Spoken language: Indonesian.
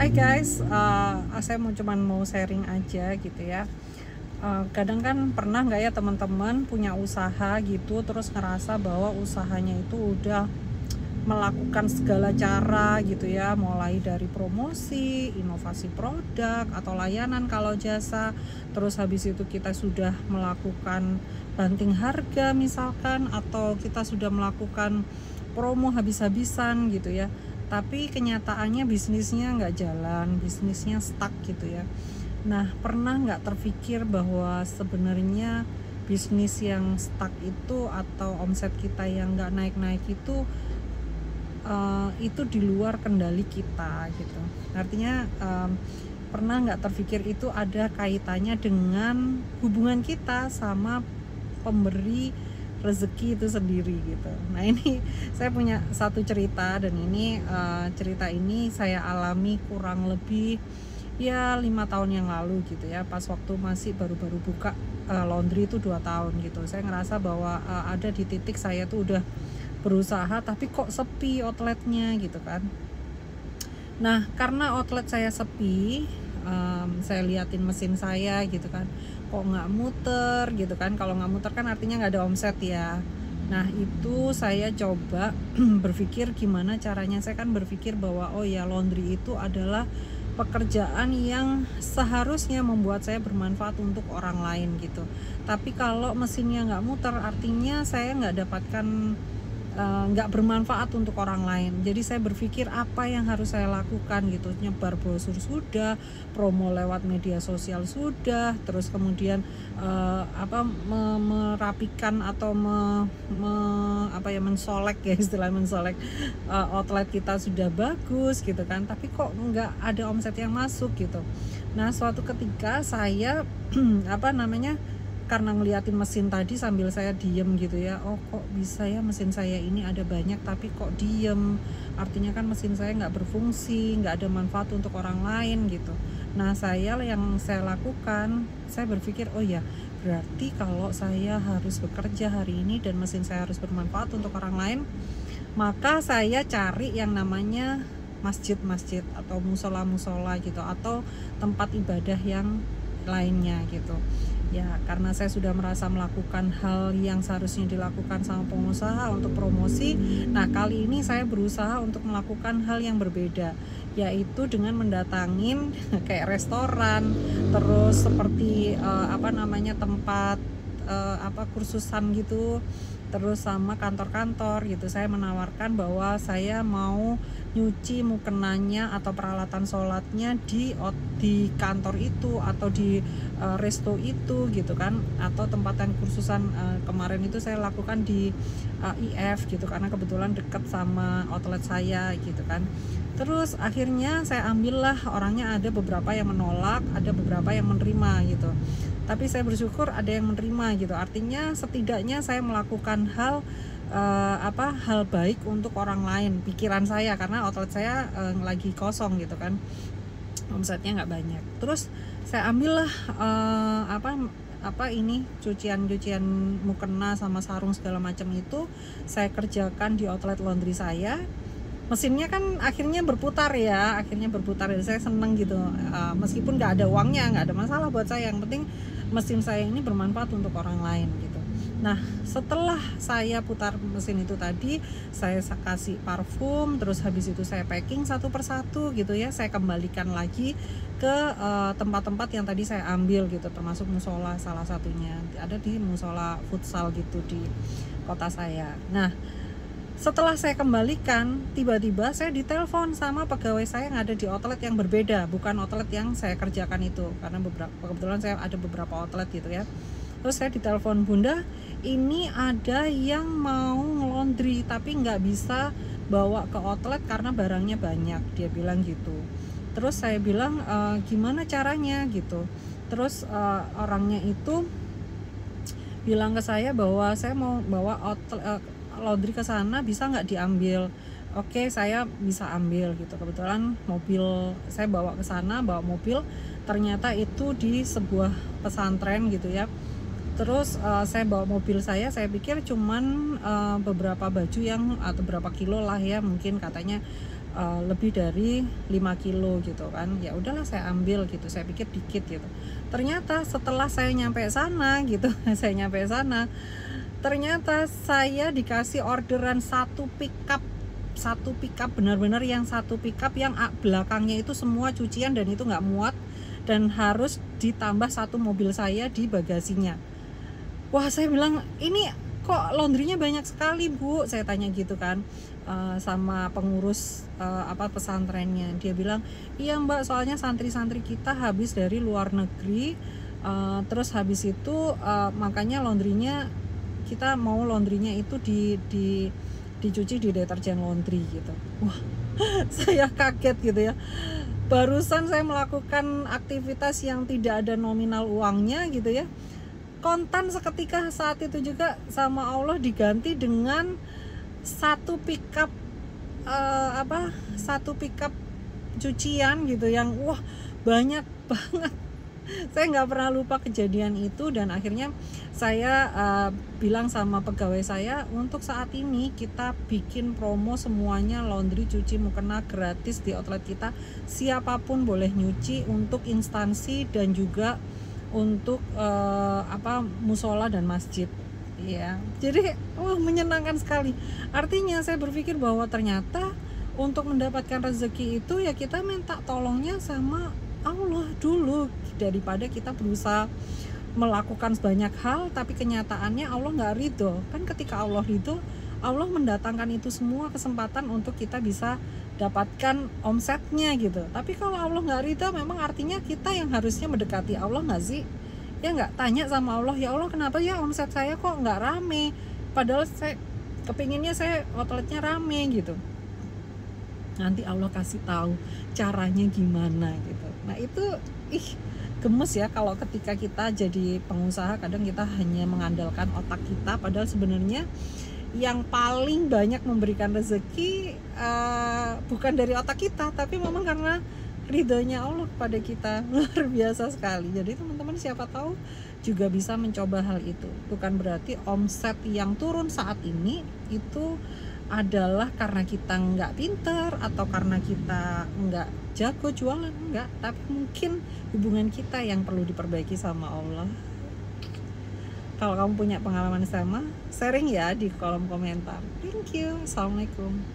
Hai guys, saya mau sharing aja gitu ya. Kadang kan pernah nggak ya teman-teman punya usaha gitu, terus ngerasa bahwa usahanya itu udah melakukan segala cara gitu ya, mulai dari promosi, inovasi produk atau layanan kalau jasa, terus habis itu kita sudah melakukan banting harga misalkan, atau kita sudah melakukan promo habis-habisan gitu ya, tapi kenyataannya bisnisnya nggak jalan, bisnisnya stuck gitu ya. Nah, pernah nggak terpikir bahwa sebenarnya bisnis yang stuck itu atau omset kita yang nggak naik-naik itu di luar kendali kita gitu. Artinya pernah nggak terpikir itu ada kaitannya dengan hubungan kita sama pemberi rezeki itu sendiri gitu. Nah, ini saya punya satu cerita, dan ini cerita ini saya alami kurang lebih ya 5 tahun yang lalu gitu ya, pas waktu masih baru-baru buka laundry itu 2 tahun gitu. Saya ngerasa bahwa ada di titik saya tuh udah berusaha tapi kok sepi outletnya gitu kan. Nah, karena outlet saya sepi, saya liatin mesin saya gitu kan, kok nggak muter gitu kan. Kalau nggak muter kan artinya nggak ada omset ya. Nah, itu saya coba berpikir gimana caranya. Saya kan berpikir bahwa oh ya, laundry itu adalah pekerjaan yang seharusnya membuat saya bermanfaat untuk orang lain gitu. Tapi kalau mesinnya nggak muter, artinya saya nggak dapatkan, nggak bermanfaat untuk orang lain. Jadi saya berpikir apa yang harus saya lakukan gitu. Nyebar brosur sudah, promo lewat media sosial sudah, terus kemudian merapikan atau mensolek ya, istilah mensolek outlet kita sudah bagus gitu kan, tapi kok nggak ada omset yang masuk gitu. Nah, suatu ketika saya karena ngeliatin mesin tadi sambil saya diem gitu ya, oh kok bisa ya mesin saya ini ada banyak tapi kok diem, artinya kan mesin saya nggak berfungsi, nggak ada manfaat untuk orang lain gitu. Nah, yang saya lakukan, saya berpikir oh ya, berarti kalau saya harus bekerja hari ini dan mesin saya harus bermanfaat untuk orang lain, maka saya cari yang namanya masjid-masjid atau musola-musola gitu, atau tempat ibadah yang lainnya gitu ya. Karena saya sudah merasa melakukan hal yang seharusnya dilakukan sama pengusaha untuk promosi, nah kali ini saya berusaha untuk melakukan hal yang berbeda, yaitu dengan mendatangin kayak restoran, terus seperti tempat kursusan gitu, terus sama kantor-kantor gitu. Saya menawarkan bahwa saya mau nyuci mukenanya atau peralatan sholatnya di kantor itu atau di resto itu gitu kan, atau tempatan kursusan. Kemarin itu saya lakukan di IF gitu, karena kebetulan dekat sama outlet saya gitu kan. Terus akhirnya saya ambillah orangnya, ada beberapa yang menolak, ada beberapa yang menerima gitu. Tapi saya bersyukur ada yang menerima gitu. Artinya setidaknya saya melakukan hal baik untuk orang lain, pikiran saya, karena outlet saya lagi kosong gitu kan, omsetnya nggak banyak. Terus saya ambillah cucian mukena sama sarung segala macam itu saya kerjakan di outlet laundry saya. Mesinnya kan akhirnya berputar ya, dan saya seneng gitu. Meskipun nggak ada uangnya, nggak ada masalah buat saya, yang penting mesin saya ini bermanfaat untuk orang lain gitu. Nah, setelah saya putar mesin itu tadi, saya kasih parfum, terus habis itu saya packing satu persatu gitu ya. Saya kembalikan lagi ke tempat-tempat yang tadi saya ambil gitu, termasuk musola salah satunya. Ada di musola futsal gitu di kota saya. Nah, setelah saya kembalikan, tiba-tiba saya ditelepon sama pegawai saya yang ada di outlet yang berbeda, bukan outlet yang saya kerjakan itu, karena kebetulan saya ada beberapa outlet gitu ya. Terus saya ditelepon, "Bunda, ini ada yang mau ngelondri tapi nggak bisa bawa ke outlet karena barangnya banyak," dia bilang gitu. Terus saya bilang, "Gimana caranya?" gitu. Terus orangnya itu bilang ke saya bahwa saya mau bawa laundry ke sana, bisa nggak diambil? Oke, saya bisa ambil gitu. Kebetulan mobil saya bawa ke sana, bawa mobil, ternyata itu di sebuah pesantren gitu ya. Terus saya bawa mobil saya pikir cuman beberapa baju atau berapa kilo lah ya, mungkin katanya lebih dari 5 kilo gitu kan. Ya udahlah saya ambil gitu, saya pikir dikit gitu. Ternyata setelah saya nyampe sana gitu ternyata saya dikasih orderan satu pickup benar-benar yang satu pickup yang belakangnya itu semua cucian dan itu nggak muat, dan harus ditambah satu mobil saya di bagasinya. Wah, saya bilang, ini kok laundrynya banyak sekali Bu, saya tanya gitu kan, sama pengurus pesantrennya. Dia bilang, iya Mbak, soalnya santri-santri kita habis dari luar negeri, terus habis itu makanya laundrynya, kita mau laundrynya itu dicuci di deterjen laundry gitu. Wah, saya kaget gitu ya. Barusan saya melakukan aktivitas yang tidak ada nominal uangnya gitu ya. Kontan seketika saat itu juga sama Allah diganti dengan satu pickup satu pickup cucian gitu yang wah banyak banget. Saya nggak pernah lupa kejadian itu, dan akhirnya saya bilang sama pegawai saya, untuk saat ini kita bikin promo semuanya laundry cuci mukena gratis di outlet kita, siapapun boleh nyuci, untuk instansi dan juga untuk musola dan masjid ya. Jadi menyenangkan sekali. Artinya saya berpikir bahwa ternyata untuk mendapatkan rezeki itu ya kita minta tolongnya sama Allah dulu, daripada kita berusaha melakukan banyak hal tapi kenyataannya Allah nggak ridho. Kan ketika Allah ridho, Allah mendatangkan itu semua kesempatan untuk kita bisa dapatkan omsetnya gitu. Tapi kalau Allah nggak ridho, memang artinya kita yang harusnya mendekati Allah nggak sih? Ya nggak, tanya sama Allah, ya Allah kenapa ya omset saya kok nggak rame, padahal saya kepinginnya saya outletnya rame gitu. Nanti Allah kasih tahu caranya gimana gitu. Nah itu gemes ya kalau ketika kita jadi pengusaha, kadang kita hanya mengandalkan otak kita, padahal sebenarnya yang paling banyak memberikan rezeki bukan dari otak kita, tapi memang karena ridhonya Allah kepada kita. Luar biasa sekali. Jadi teman-teman siapa tahu juga bisa mencoba hal itu. Bukan berarti omset yang turun saat ini itu adalah karena kita nggak pinter atau karena kita nggak jago jualan, enggak, tapi mungkin hubungan kita yang perlu diperbaiki sama Allah. Kalau kamu punya pengalaman sama, sharing ya di kolom komentar. Thank you. Assalamualaikum.